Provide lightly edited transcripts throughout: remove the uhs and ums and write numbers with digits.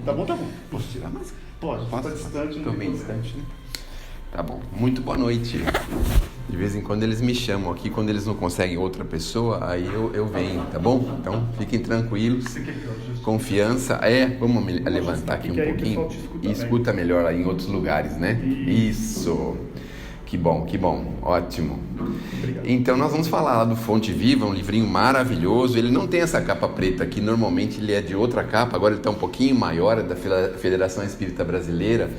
Tá bom, tá bom. Posso tirar mais? Pode, Posso? tá distante. Estou bem distante, né? Tá bom. Muito boa noite. De vez em quando eles me chamam aqui, quando eles não conseguem outra pessoa, aí eu venho, tá bom? Então, fiquem tranquilos. Confiança. Vamos levantar aqui um pouquinho e escuta melhor aí em outros lugares, né? Isso. Que bom, ótimo. Então nós vamos falar lá do Fonte Viva, um livrinho maravilhoso. Ele não tem essa capa preta aqui, normalmente ele é de outra capa, agora ele está um pouquinho maior, é da Federação Espírita Brasileira.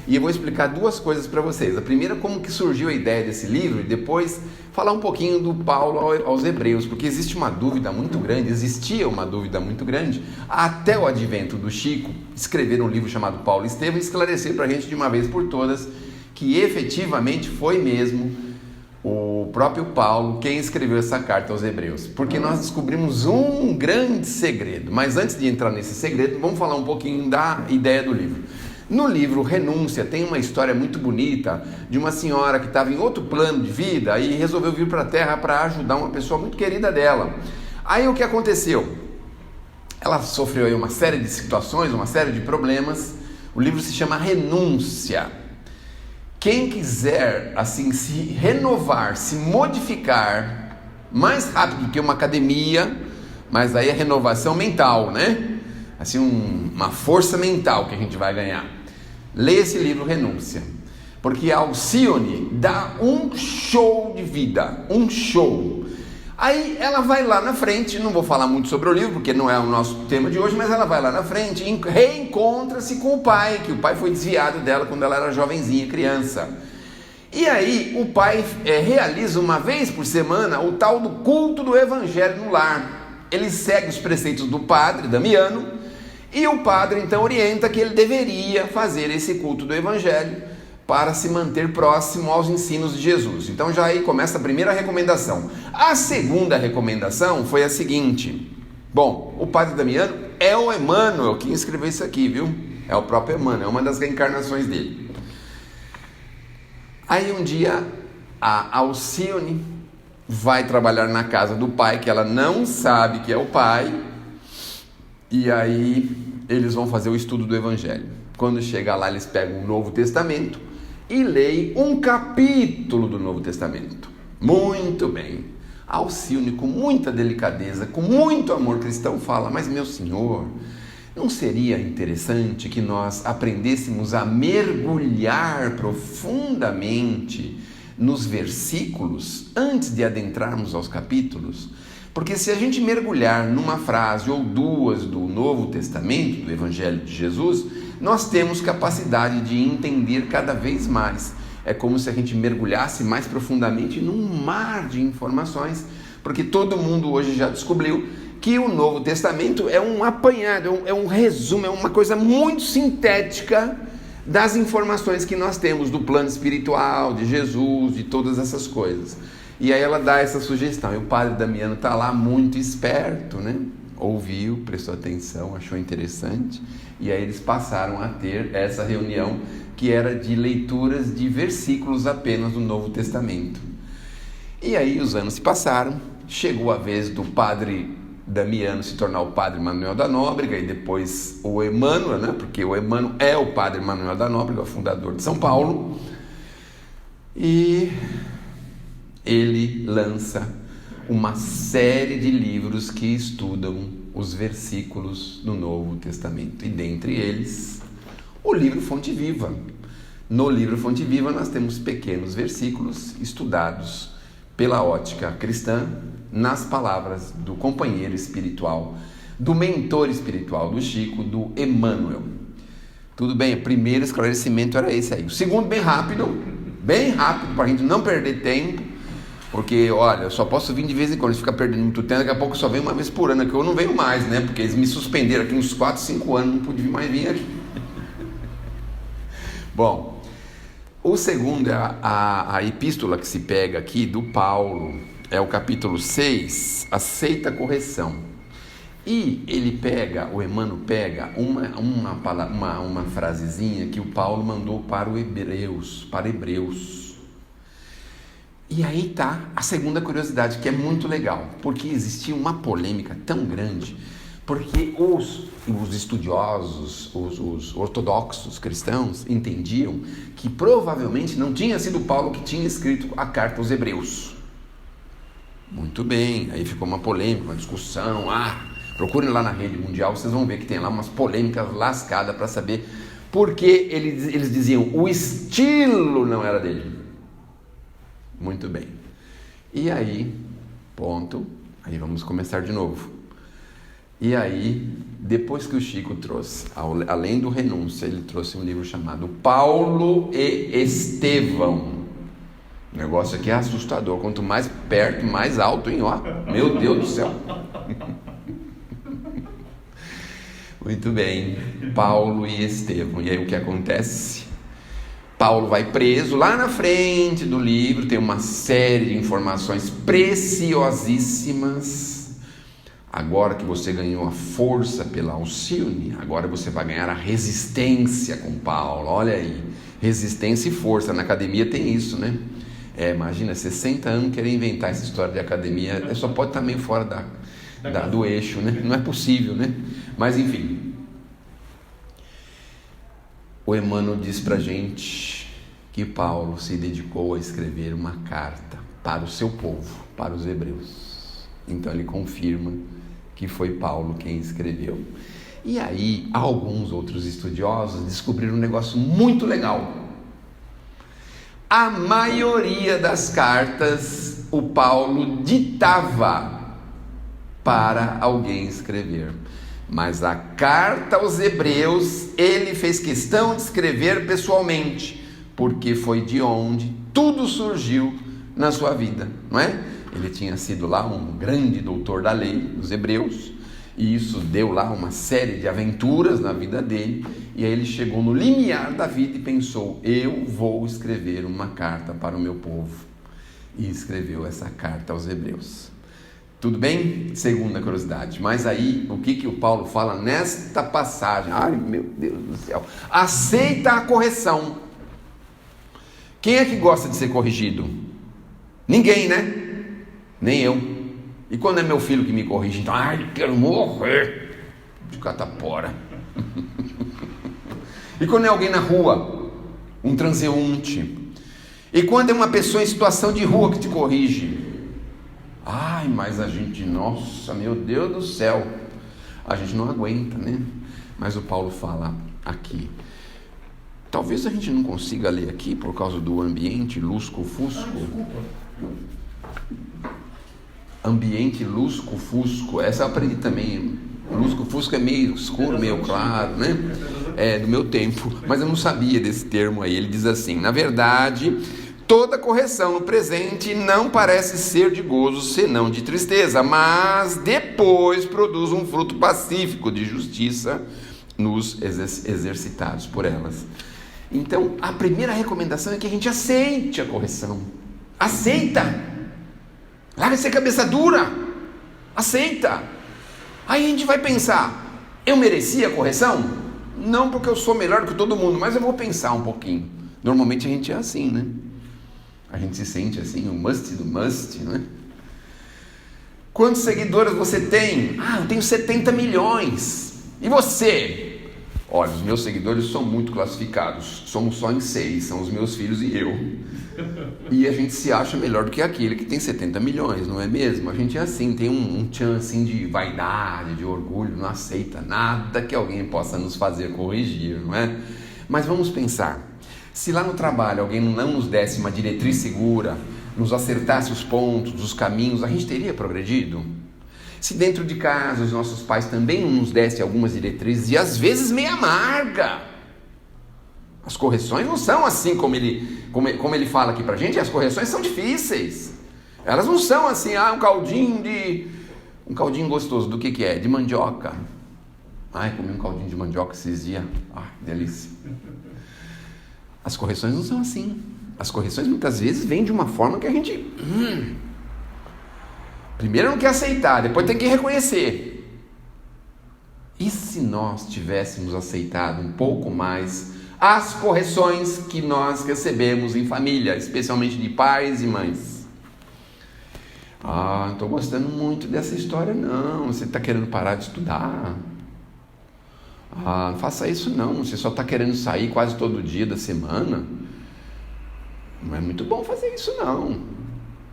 E eu vou explicar duas coisas para vocês. A primeira, como que surgiu a ideia desse livro, e depois falar um pouquinho do Paulo aos Hebreus, porque existia uma dúvida muito grande, até o advento do Chico escrever um livro chamado Paulo e Estevão, esclarecer para a gente de uma vez por todas que efetivamente foi mesmo o próprio Paulo quem escreveu essa carta aos Hebreus, porque nós descobrimos um grande segredo. Mas antes de entrar nesse segredo, vamos falar um pouquinho da ideia do livro. No livro Renúncia tem uma história muito bonita de uma senhora que estava em outro plano de vida e resolveu vir para a Terra para ajudar uma pessoa muito querida dela. Aí o que aconteceu? Ela sofreu aí uma série de situações, uma série de problemas. O livro se chama Renúncia. Quem quiser assim se renovar, se modificar mais rápido que uma academia, mas aí é renovação mental, né? Assim, uma força mental que a gente vai ganhar. Leia esse livro Renúncia, porque a Alcione dá um show de vida, um show. Aí ela vai lá na frente, não vou falar muito sobre o livro, porque não é o nosso tema de hoje, mas ela vai lá na frente e reencontra-se com o pai, que o pai foi desviado dela quando ela era jovenzinha, criança. E aí o pai realiza uma vez por semana o tal do culto do evangelho no lar. Ele segue os preceitos do padre Damiano, e o padre então orienta que ele deveria fazer esse culto do evangelho para se manter próximo aos ensinos de Jesus. Então já aí começa a primeira recomendação. A segunda recomendação foi a seguinte: bom, o padre Damiano é o Emmanuel quem escreveu isso aqui, viu? É o próprio Emmanuel, é uma das reencarnações dele. Aí um dia a Alcione vai trabalhar na casa do pai, que ela não sabe que é o pai, e aí eles vão fazer o estudo do evangelho. Quando chega lá, eles pegam o Novo Testamento e leem um capítulo do Novo Testamento. Muito bem. Alcione, com muita delicadeza, com muito amor cristão, fala: mas meu senhor, não seria interessante que nós aprendêssemos a mergulhar profundamente nos versículos antes de adentrarmos aos capítulos? Porque se a gente mergulhar numa frase ou duas do Novo Testamento, do Evangelho de Jesus, nós temos capacidade de entender cada vez mais. É como se a gente mergulhasse mais profundamente num mar de informações, porque todo mundo hoje já descobriu que o Novo Testamento é um apanhado, é um resumo, é uma coisa muito sintética das informações que nós temos do plano espiritual, de Jesus, de todas essas coisas. E aí ela dá essa sugestão, e o padre Damiano está lá muito esperto, né? Ouviu, prestou atenção, achou interessante, e aí eles passaram a ter essa reunião que era de leituras de versículos apenas do Novo Testamento. E aí os anos se passaram, chegou a vez do padre Damiano se tornar o padre Manuel da Nóbrega, e depois o Emmanuel, né? Porque o Emmanuel é o padre Manuel da Nóbrega, o fundador de São Paulo, e ele lança uma série de livros que estudam os versículos do Novo Testamento, e dentre eles o livro Fonte Viva. No livro Fonte Viva nós temos pequenos versículos estudados pela ótica cristã, nas palavras do companheiro espiritual, do mentor espiritual do Chico, do Emmanuel. Tudo bem, o primeiro esclarecimento era esse aí. O segundo, bem rápido, para a gente não perder tempo, porque, olha, eu só posso vir de vez em quando, fica perdendo muito tempo, daqui a pouco eu só venho uma vez por ano, que eu não venho mais, né? Porque eles me suspenderam aqui uns 4, 5 anos, não pude mais vir aqui. Bom, o segundo é a epístola que se pega aqui do Paulo, é o capítulo 6, aceita a correção. E ele pega, o Emmanuel pega uma frasezinha que o Paulo mandou para Hebreus. E aí tá a segunda curiosidade, que é muito legal, porque existia uma polêmica tão grande, Porque os estudiosos, os ortodoxos cristãos entendiam que provavelmente não tinha sido Paulo que tinha escrito a carta aos Hebreus. Muito bem, aí ficou uma polêmica, uma discussão. Procurem lá na rede mundial, vocês vão ver que tem lá umas polêmicas lascadas para saber por que eles diziam o estilo não era dele. Muito bem. E aí, ponto, aí vamos começar de novo. E aí, depois que o Chico trouxe, além do Renúncia, ele trouxe um livro chamado Paulo e Estevão. O negócio aqui é assustador. Quanto mais perto, mais alto, hein? Ó, meu Deus do céu. Muito bem. Paulo e Estevão. E aí o que acontece? Paulo vai preso. Lá na frente do livro tem uma série de informações preciosíssimas. Agora que você ganhou a força pela Alcione, agora você vai ganhar a resistência com Paulo. Olha aí, resistência e força. Na academia tem isso, né? Imagina, 60 anos querer inventar essa história de academia, só pode estar meio fora do eixo, né? Não é possível, né? Mas enfim, o Emmanuel diz pra gente que Paulo se dedicou a escrever uma carta para o seu povo, para os hebreus. Então ele confirma que foi Paulo quem escreveu. E aí, alguns outros estudiosos descobriram um negócio muito legal. A maioria das cartas o Paulo ditava para alguém escrever. Mas a carta aos Hebreus ele fez questão de escrever pessoalmente, porque foi de onde tudo surgiu na sua vida, não é? Ele tinha sido lá um grande doutor da lei dos Hebreus, e isso deu lá uma série de aventuras na vida dele, e aí ele chegou no limiar da vida e pensou: eu vou escrever uma carta para o meu povo. E escreveu essa carta aos Hebreus. Tudo bem? Segunda curiosidade. Mas aí, o que o Paulo fala nesta passagem? Ai, meu Deus do céu. Aceita a correção. Quem é que gosta de ser corrigido? Ninguém, né? Nem eu. E quando é meu filho que me corrige, então, quero morrer de catapora. E quando é alguém na rua, um transeunte. E quando é uma pessoa em situação de rua que te corrige. Mas a gente, nossa, meu Deus do céu, a gente não aguenta, né? Mas o Paulo fala aqui. Talvez a gente não consiga ler aqui por causa do ambiente lusco-fusco. Ambiente lusco-fusco, essa eu aprendi também. Lusco-fusco é meio escuro, meio claro, né? É do meu tempo, mas eu não sabia desse termo aí. Ele diz assim: na verdade, toda correção no presente não parece ser de gozo, senão de tristeza, mas depois produz um fruto pacífico de justiça nos exercitados por elas. Então, a primeira recomendação é que a gente aceite a correção. Aceita! Larga de ser cabeça dura. Aceita. Aí a gente vai pensar: eu merecia a correção? Não porque eu sou melhor que todo mundo, mas eu vou pensar um pouquinho. Normalmente a gente é assim, né? A gente se sente assim, o must do must, né? Quantos seguidores você tem? Eu tenho 70 milhões. E você? Olha, os meus seguidores são muito classificados. Somos só em 6, são os meus filhos e eu. E a gente se acha melhor do que aquele que tem 70 milhões, não é mesmo? A gente é assim, tem um tchan assim de vaidade, de orgulho, não aceita nada que alguém possa nos fazer corrigir, não é? Mas vamos pensar, se lá no trabalho alguém não nos desse uma diretriz segura, nos acertasse os pontos, os caminhos, a gente teria progredido? Se dentro de casa os nossos pais também não nos dessem algumas diretrizes, e às vezes meio amarga. As correções não são assim como ele fala aqui pra gente. As correções são difíceis. Elas não são assim, um caldinho gostoso. Do que é? De mandioca. Comi um caldinho de mandioca esses dias. Delícia. As correções não são assim. As correções muitas vezes vêm de uma forma que a gente primeiro não quer aceitar, depois tem que reconhecer. E se nós tivéssemos aceitado um pouco mais as correções que nós recebemos em família, especialmente de pais e mães? Ah, não estou gostando muito dessa história não, você está querendo parar de estudar? Ah, não faça isso não, você só está querendo sair quase todo dia da semana. Não é muito bom fazer isso não.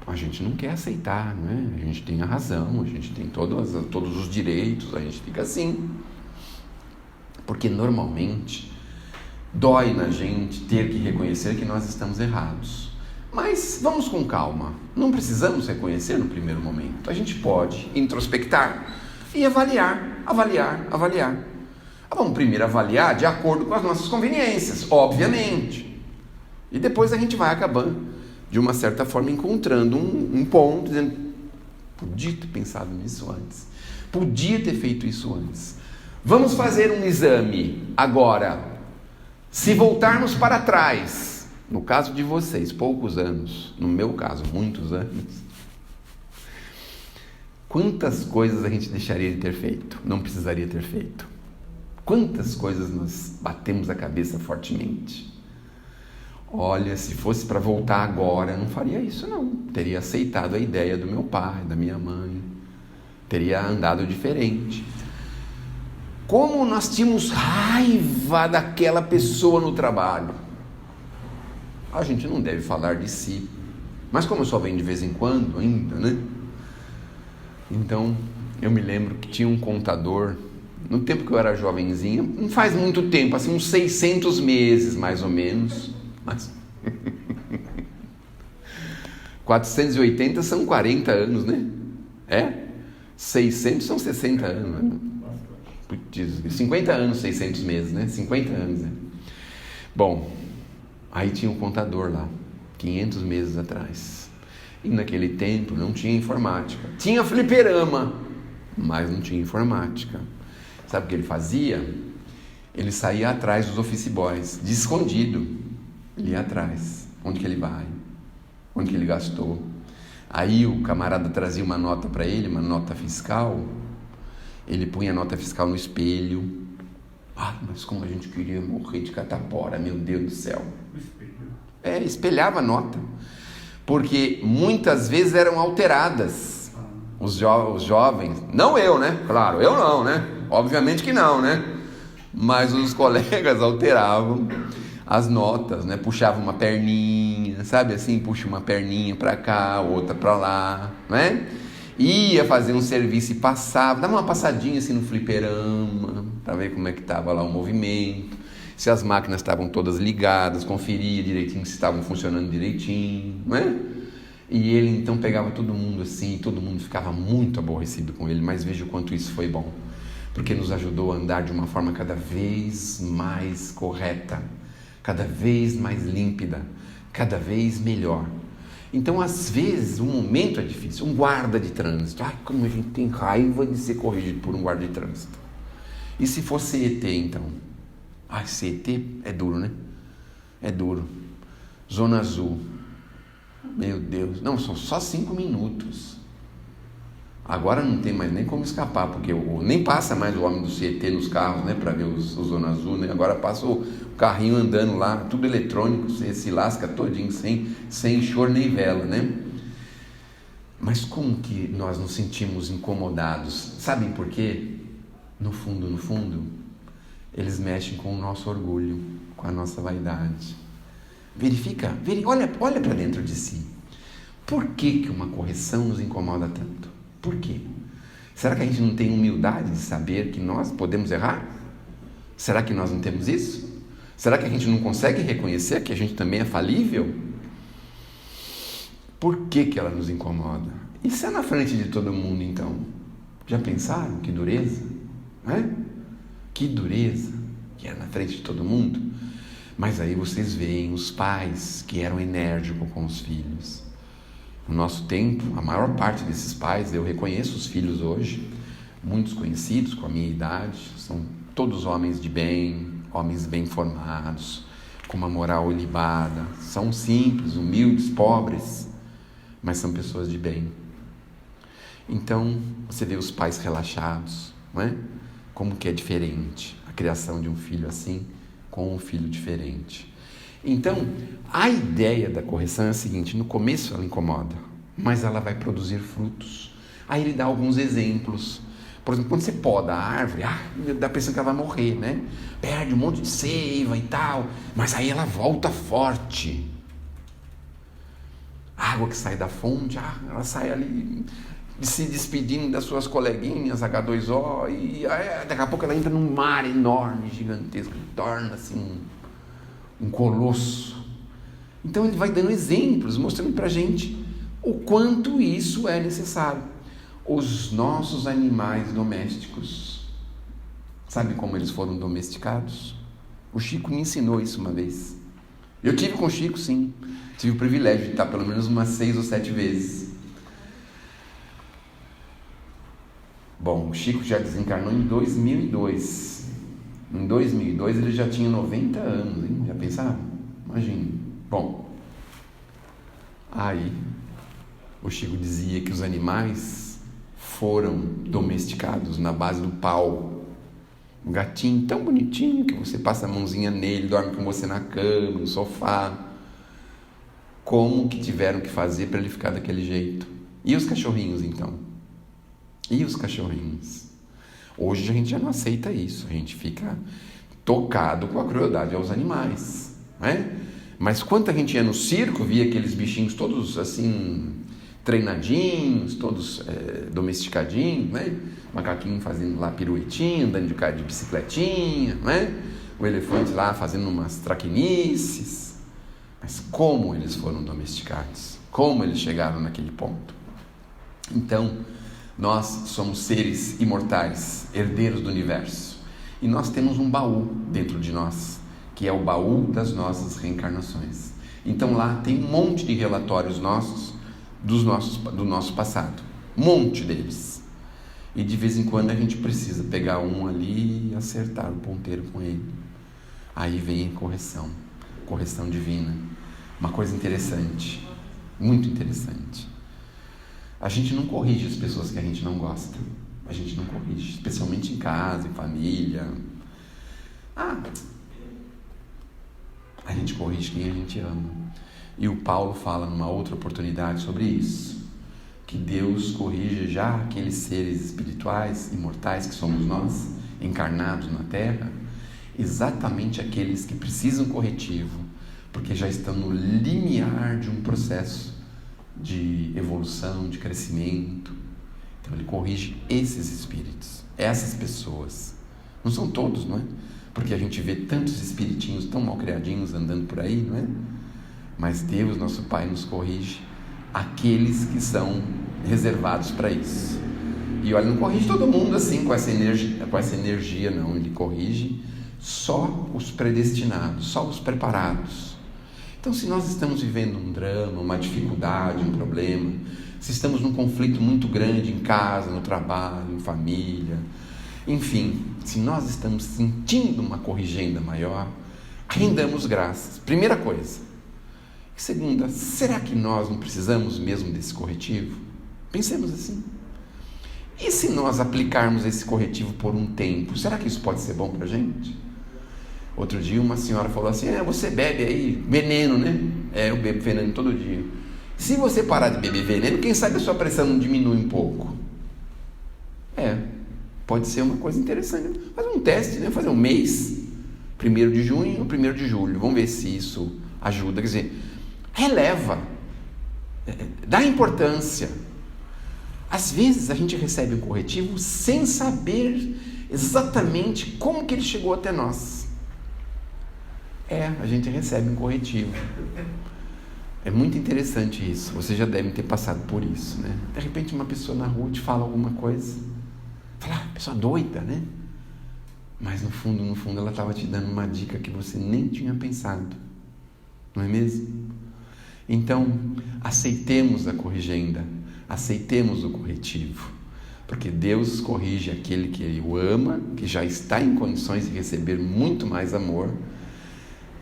A gente não quer aceitar, não é? A gente tem a razão, a gente tem todos os direitos, a gente fica assim. Porque normalmente dói na gente ter que reconhecer que nós estamos errados. Mas vamos com calma, não precisamos reconhecer no primeiro momento. A gente pode introspectar e avaliar. Vamos primeiro avaliar de acordo com as nossas conveniências, obviamente. E depois a gente vai acabando, de uma certa forma, encontrando um ponto, dizendo, podia ter pensado nisso antes, podia ter feito isso antes. Vamos fazer um exame agora. Se voltarmos para trás, no caso de vocês, poucos anos, no meu caso, muitos anos, quantas coisas a gente deixaria de ter feito, não precisaria ter feito? Quantas coisas nós batemos a cabeça fortemente? Olha, se fosse para voltar agora, não faria isso não. Teria aceitado a ideia do meu pai, da minha mãe. Teria andado diferente. Como nós tínhamos raiva daquela pessoa no trabalho. A gente não deve falar de si. Mas como eu só venho de vez em quando ainda, né? Então, eu me lembro que tinha um contador, no tempo que eu era jovenzinha, não faz muito tempo, assim uns 600 meses mais ou menos. Mas 480 são 40 anos, né? 600 são 60 anos, né? 50 anos, 600 meses, né? 50 anos, né? Bom, aí tinha um contador lá, 500 meses atrás. E naquele tempo não tinha informática. Tinha fliperama, mas não tinha informática. Sabe o que ele fazia? Ele saía atrás dos office boys, de escondido. Ele ia atrás. Onde que ele vai? Onde que ele gastou? Aí o camarada trazia uma nota para ele, uma nota fiscal. Ele punha a nota fiscal no espelho. Ah, mas como a gente queria morrer de catapora, meu Deus do céu. Espelhava a nota. Porque muitas vezes eram alteradas. Os jovens, não eu, né? Claro, eu não, né? Obviamente que não, né? Mas os colegas alteravam as notas, né? Puxava uma perninha, sabe assim? Puxa uma perninha para cá, outra para lá, né? Ia fazer um serviço e passava, dava uma passadinha assim no fliperama, para ver como é que estava lá o movimento, se as máquinas estavam todas ligadas, conferia direitinho se estavam funcionando direitinho, né? E ele então pegava todo mundo assim, e todo mundo ficava muito aborrecido com ele, mas veja o quanto isso foi bom, porque nos ajudou a andar de uma forma cada vez mais correta, cada vez mais límpida, cada vez melhor. Então, às vezes, o momento é difícil. Um guarda de trânsito. Ai, como a gente tem raiva de ser corrigido por um guarda de trânsito. E se fosse ET, então? Ai, ser ET é duro, né? É duro. Zona Azul. Meu Deus. Não, são só 5 minutos. Agora não tem mais nem como escapar, porque nem passa mais o homem do CET nos carros, né? Para ver o Zona Azul, né? Agora passa o carrinho andando lá, tudo eletrônico, você se lasca todinho, sem choro nem vela, né? Mas como que nós nos sentimos incomodados? Sabem por quê? No fundo, eles mexem com o nosso orgulho, com a nossa vaidade. Olha para dentro de si. Por que uma correção nos incomoda tanto? Por quê? Será que a gente não tem humildade de saber que nós podemos errar? Será que nós não temos isso? Será que a gente não consegue reconhecer que a gente também é falível? Por que ela nos incomoda? Isso é na frente de todo mundo, então. Já pensaram? Que dureza? Não é? Que dureza que é na frente de todo mundo. Mas aí vocês veem os pais que eram enérgicos com os filhos. No nosso tempo, a maior parte desses pais, eu reconheço os filhos hoje, muitos conhecidos com a minha idade, são todos homens de bem, homens bem formados, com uma moral ilibada, são simples, humildes, pobres, mas são pessoas de bem. Então, você vê os pais relaxados, não é? Como que é diferente a criação de um filho assim, com um filho diferente. Então, a ideia da correção é a seguinte: no começo ela incomoda, mas ela vai produzir frutos. Aí ele dá alguns exemplos. Por exemplo, quando você poda a árvore, dá a impressão que ela vai morrer, né? Perde um monte de seiva e tal, mas aí ela volta forte. A água que sai da fonte, ela sai ali se despedindo das suas coleguinhas H2O, e daqui a pouco ela entra num mar enorme, gigantesco, torna assim um colosso. Então ele vai dando exemplos, mostrando pra gente o quanto isso é necessário. Os nossos animais domésticos, sabe como eles foram domesticados? O Chico me ensinou isso uma vez. Eu tive com o Chico, sim. Tive o privilégio de estar pelo menos umas 6 ou 7 vezes. Bom, o Chico já desencarnou em 2002. Em 2002 ele já tinha 90 anos, hein? Já pensaram? Imagine. Bom, aí o Chico dizia que os animais foram domesticados na base do pau. Um gatinho tão bonitinho que você passa a mãozinha nele, dorme com você na cama, no sofá. Como que tiveram que fazer para ele ficar daquele jeito? E os cachorrinhos, então? E os cachorrinhos? Hoje a gente já não aceita isso. A gente fica tocado com a crueldade aos animais, né? Mas quando a gente ia no circo, via aqueles bichinhos todos assim, treinadinhos, todos domesticadinhos, né? Macaquinho fazendo lá piruetinha, andando de bicicletinha, né? O elefante lá fazendo umas traquinices. Mas como eles foram domesticados? Como eles chegaram naquele ponto? Então, nós somos seres imortais, herdeiros do universo. E nós temos um baú dentro de nós, que é o baú das nossas reencarnações. Então lá tem um monte de relatórios nossos, do nosso passado. Um monte deles. E de vez em quando a gente precisa pegar um ali e acertar o ponteiro com ele. Aí vem a correção divina. Uma coisa interessante, muito interessante. A gente não corrige as pessoas que a gente não gosta. A gente não corrige, especialmente em casa, em família. A gente corrige quem a gente ama. E o Paulo fala numa outra oportunidade sobre isso. Que Deus corrige já aqueles seres espirituais, imortais que somos nós, encarnados na Terra, exatamente aqueles que precisam corretivo, porque já estão no limiar de um processo de evolução, de crescimento. Então ele corrige esses espíritos, essas pessoas. Não são todos, não é? Porque a gente vê tantos espiritinhos tão mal criadinhos andando por aí, não é? Mas Deus, nosso Pai, nos corrige aqueles que são reservados para isso. E olha, não corrige todo mundo assim com essa energia, não. Ele corrige só os predestinados, só os preparados. Então, se nós estamos vivendo um drama, uma dificuldade, um problema, se estamos num conflito muito grande em casa, no trabalho, em família, enfim, se nós estamos sentindo uma corrigenda maior, rendamos graças. Primeira coisa. Segunda, será que nós não precisamos mesmo desse corretivo? Pensemos assim. E se nós aplicarmos esse corretivo por um tempo, será que isso pode ser bom para a gente? Outro dia uma senhora falou assim, você bebe aí veneno, né? Eu bebo veneno todo dia. Se você parar de beber veneno, quem sabe a sua pressão não diminui um pouco? Pode ser uma coisa interessante. Fazer um teste, né? Fazer um mês, 1º de junho ou 1º de julho. Vamos ver se isso ajuda. Quer dizer, releva, dá importância. Às vezes a gente recebe um corretivo sem saber exatamente como que ele chegou até nós. A gente recebe um corretivo. É muito interessante isso. Vocês já devem ter passado por isso, né? De repente uma pessoa na rua te fala alguma coisa. Fala, pessoa doida, né? Mas no fundo ela estava te dando uma dica que você nem tinha pensado. Não é mesmo? Então, aceitemos a corrigenda, aceitemos o corretivo, porque Deus corrige aquele que Ele o ama, que já está em condições de receber muito mais amor,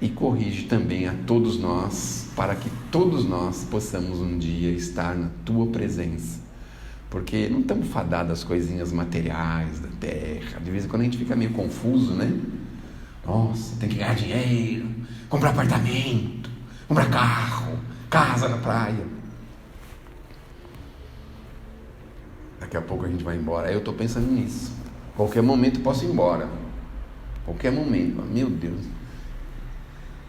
e corrige também a todos nós, para que todos nós possamos um dia estar na Tua presença, porque não estamos fadados às coisinhas materiais da terra. De vez em quando a gente fica meio confuso, né? Nossa, tem que ganhar dinheiro, comprar apartamento, comprar carro, casa na praia. Daqui a pouco a gente vai embora. Aí eu estou pensando nisso. Qualquer momento eu posso ir embora. Qualquer momento. Meu Deus.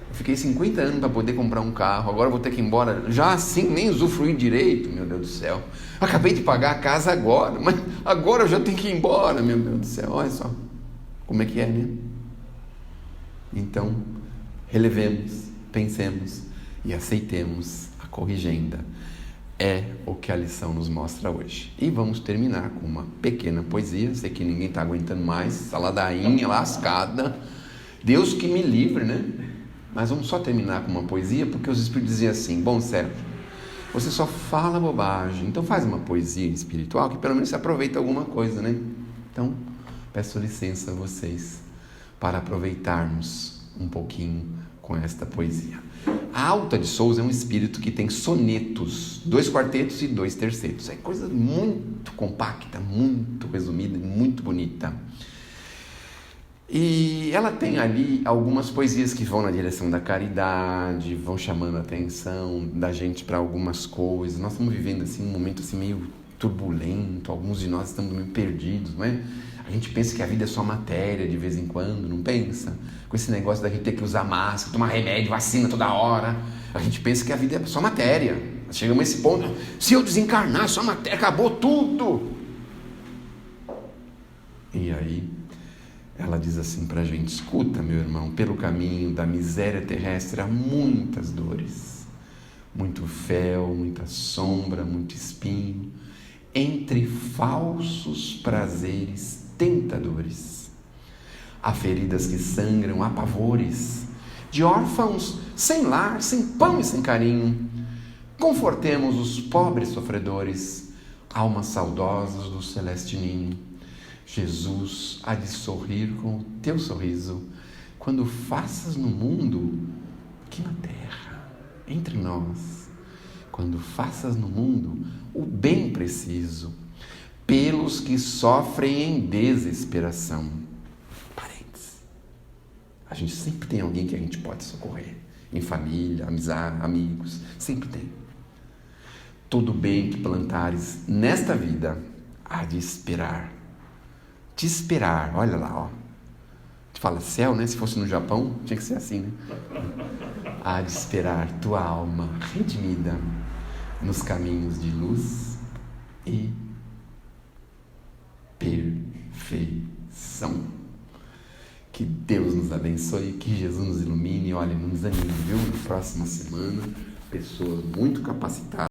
Eu fiquei 50 anos para poder comprar um carro. Agora eu vou ter que ir embora. Já assim, nem usufruir direito. Meu Deus do céu. Acabei de pagar a casa agora. Mas agora eu já tenho que ir embora. Meu Deus do céu. Olha só. Como é que é, né? Então, relevemos, pensemos e aceitemos a corrigenda. É o que a lição nos mostra hoje. E vamos terminar com uma pequena poesia. Sei que ninguém está aguentando mais. Essa ladainha lascada. Deus que me livre, né? Mas vamos só terminar com uma poesia, porque os espíritos diziam assim: bom, Sérgio, você só fala bobagem, então faz uma poesia espiritual que pelo menos se aproveita alguma coisa, né? Então, peço licença a vocês para aproveitarmos um pouquinho com esta poesia. A Alta de Souza é um espírito que tem sonetos, 2 quartetos e 2 tercetos. É coisa muito compacta, muito resumida e muito bonita. E ela tem ali algumas poesias que vão na direção da caridade, vão chamando a atenção da gente para algumas coisas. Nós estamos vivendo assim, um momento assim, meio turbulento, alguns de nós estamos meio perdidos, não é? A gente pensa que a vida é só matéria de vez em quando, não pensa? Com esse negócio da gente ter que usar máscara, tomar remédio, vacina toda hora. A gente pensa que a vida é só matéria. Chegamos a esse ponto, se eu desencarnar, só matéria, acabou tudo. E aí, ela diz assim pra gente: escuta, meu irmão, pelo caminho da miséria terrestre há muitas dores. Muito fel, muita sombra, muito espinho. Entre falsos prazeres tentadores. Há feridas que sangram, há pavores, de órfãos sem lar, sem pão e sem carinho. Confortemos os pobres sofredores, almas saudosas do celeste ninho. Jesus há de sorrir com o teu sorriso, quando faças no mundo, aqui na terra, entre nós, quando faças no mundo o bem preciso, pelos que sofrem em desesperação. Parentes. A gente sempre tem alguém que a gente pode socorrer. Em família, amizade, amigos. Sempre tem. Todo bem que plantares nesta vida há de esperar. Te esperar. Olha lá, ó. Tu fala céu, né? Se fosse no Japão, tinha que ser assim, né? Há de esperar tua alma redimida nos caminhos de luz e perfeição. Que Deus nos abençoe, que Jesus nos ilumine. Olha, não desanime, viu? Na próxima semana, pessoas muito capacitadas